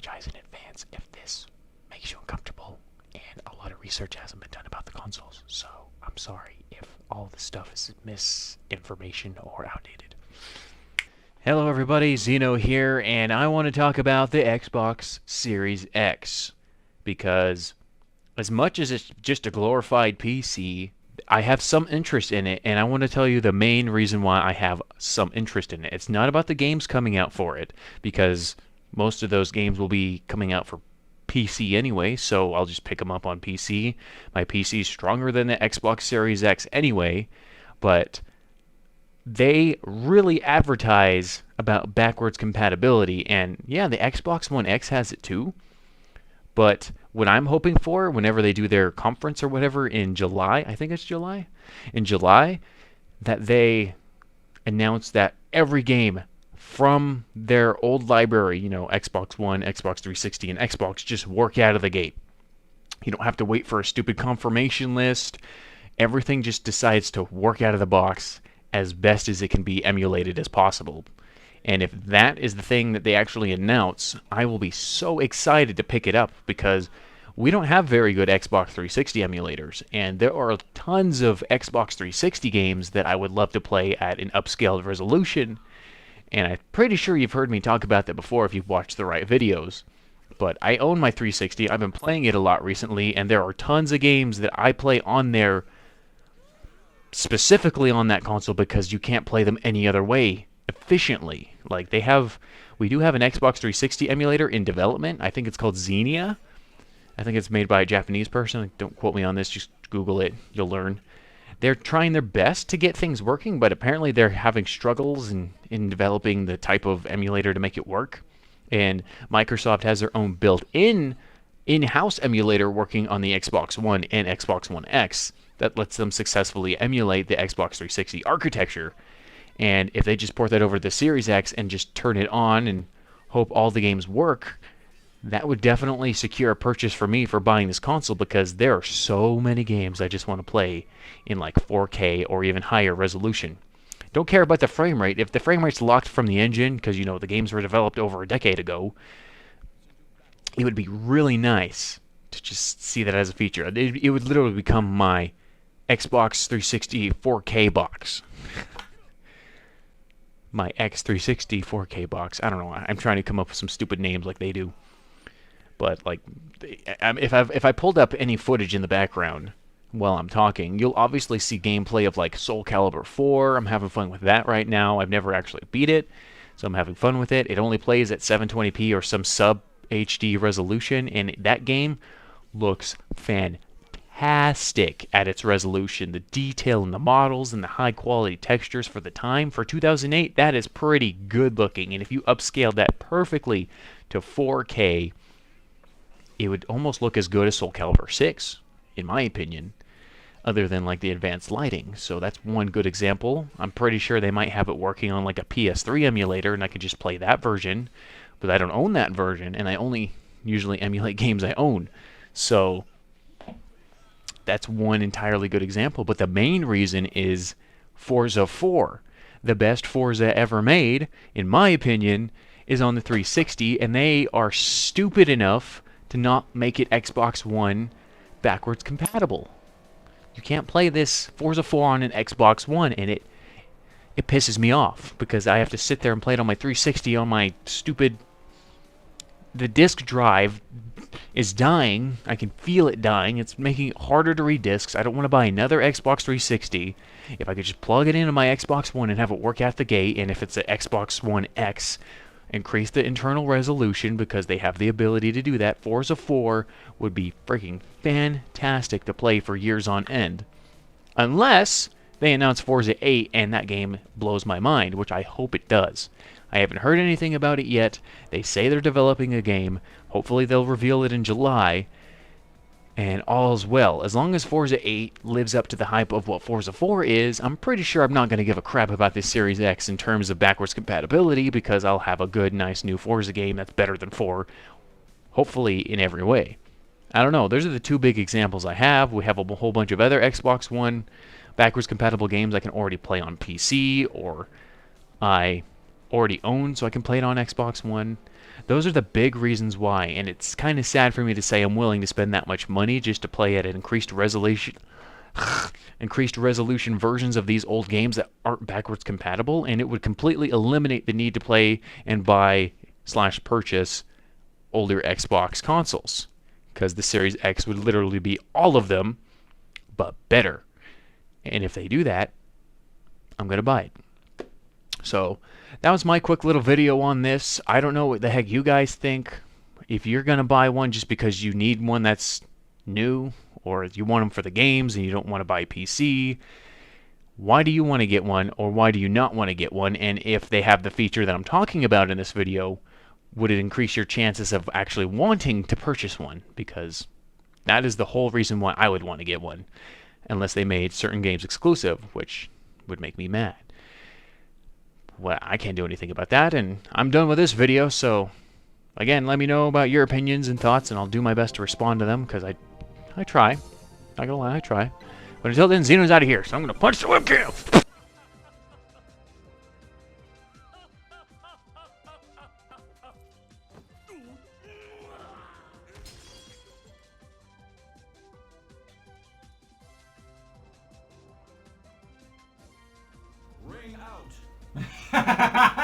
apologize in advance if this makes you uncomfortable, and a lot of research hasn't been done about the consoles, so I'm sorry if all this stuff is misinformation or outdated. Hello everybody, Zeno here, and I want to talk about the Xbox Series X, because as much as it's just a glorified PC, I have some interest in it, and I want to tell you the main reason why I have some interest in it. It's not about the games coming out for it, because most of those games will be coming out for PC anyway, so I'll just pick them up on PC. My PC is stronger than the Xbox Series X anyway, but they really advertise about backwards compatibility, and yeah, the Xbox One X has it too. But what I'm hoping for, whenever they do their conference or whatever in July, I think it's July, in July, that they announce that every game from their old library, Xbox One, Xbox 360, and Xbox, just work out of the gate. You don't have to wait for a stupid confirmation list. Everything just decides to work out of the box as best as it can be emulated as possible. And if that is the thing that they actually announce, I will be so excited to pick it up, because we don't have very good Xbox 360 emulators, and there are tons of Xbox 360 games that I would love to play at an upscaled resolution, and I'm pretty sure you've heard me talk about that before if you've watched the right videos. But I own my 360, I've been playing it a lot recently, and there are tons of games that I play on there specifically on that console because you can't play them any other way efficiently. Like we do have an Xbox 360 emulator in development. I think it's called Xenia. I think it's made by a Japanese person. Don't quote me on this, just Google it, you'll learn. They're trying their best to get things working, but apparently they're having struggles in developing the type of emulator to make it work. And Microsoft has their own built-in in-house emulator working on the Xbox One and Xbox One X that lets them successfully emulate the Xbox 360 architecture. And if they just port that over to the Series X and just turn it on and hope all the games work, that would definitely secure a purchase for me for buying this console, because there are so many games I just want to play in like 4K or even higher resolution. Don't care about the frame rate. If the frame rate's locked from the engine, because the games were developed over a decade ago, it would be really nice to just see that as a feature. It would literally become my Xbox 360 4K box. My X360 4K box. I don't know. I'm trying to come up with some stupid names like they do. But like, if I pulled up any footage in the background while I'm talking, you'll obviously see gameplay of like Soul Calibur 4. I'm having fun with that right now. I've never actually beat it, so I'm having fun with it. It only plays at 720p or some sub HD resolution, and that game looks fantastic at its resolution. The detail in the models and the high quality textures for the time for 2008, that is pretty good looking. And if you upscale that perfectly to 4K, it would almost look as good as Soul Calibur 6, in my opinion, other than like the advanced lighting. So that's one good example. I'm pretty sure they might have it working on like a PS3 emulator, and I could just play that version, but I don't own that version, and I only usually emulate games I own. So that's one entirely good example. But the main reason is Forza 4. The best Forza ever made, in my opinion, is on the 360, and they are stupid enough to not make it Xbox One backwards compatible. You can't play this Forza 4 on an Xbox One, and it pisses me off, because I have to sit there and play it on my 360 on my stupid... The disk drive is dying. I can feel it dying. It's making it harder to read discs. I don't want to buy another Xbox 360. If I could just plug it into my Xbox One and have it work out the gate, and if it's an Xbox One X, increase the internal resolution, because they have the ability to do that, Forza 4 would be freaking fantastic to play for years on end. Unless they announce Forza 8 and that game blows my mind, which I hope it does. I haven't heard anything about it yet. They say they're developing a game. Hopefully they'll reveal it in July, and all's well. As long as Forza 8 lives up to the hype of what Forza 4 is, I'm pretty sure I'm not going to give a crap about this Series X in terms of backwards compatibility, because I'll have a good, nice new Forza game that's better than 4, hopefully in every way. I don't know. Those are the two big examples I have. We have a whole bunch of other Xbox One backwards compatible games I can already play on PC, or I already own so I can play it on Xbox One. Those are the big reasons why, and it's kind of sad for me to say I'm willing to spend that much money just to play at an increased resolution versions of these old games that aren't backwards compatible, and it would completely eliminate the need to play and buy slash purchase older Xbox consoles, because the Series X would literally be all of them, but better. And if they do that, I'm going to buy it. So that was my quick little video on this. I don't know what the heck you guys think. If you're going to buy one just because you need one that's new, or you want them for the games and you don't want to buy PC, why do you want to get one, or why do you not want to get one? And if they have the feature that I'm talking about in this video, would it increase your chances of actually wanting to purchase one? Because that is the whole reason why I would want to get one, unless they made certain games exclusive, which would make me mad. Well, I can't do anything about that, and I'm done with this video. So again, let me know about your opinions and thoughts, and I'll do my best to respond to them, because I try. Not gonna lie, I try. But until then, Xeno's out of here, so I'm gonna punch the webcam! Ring out.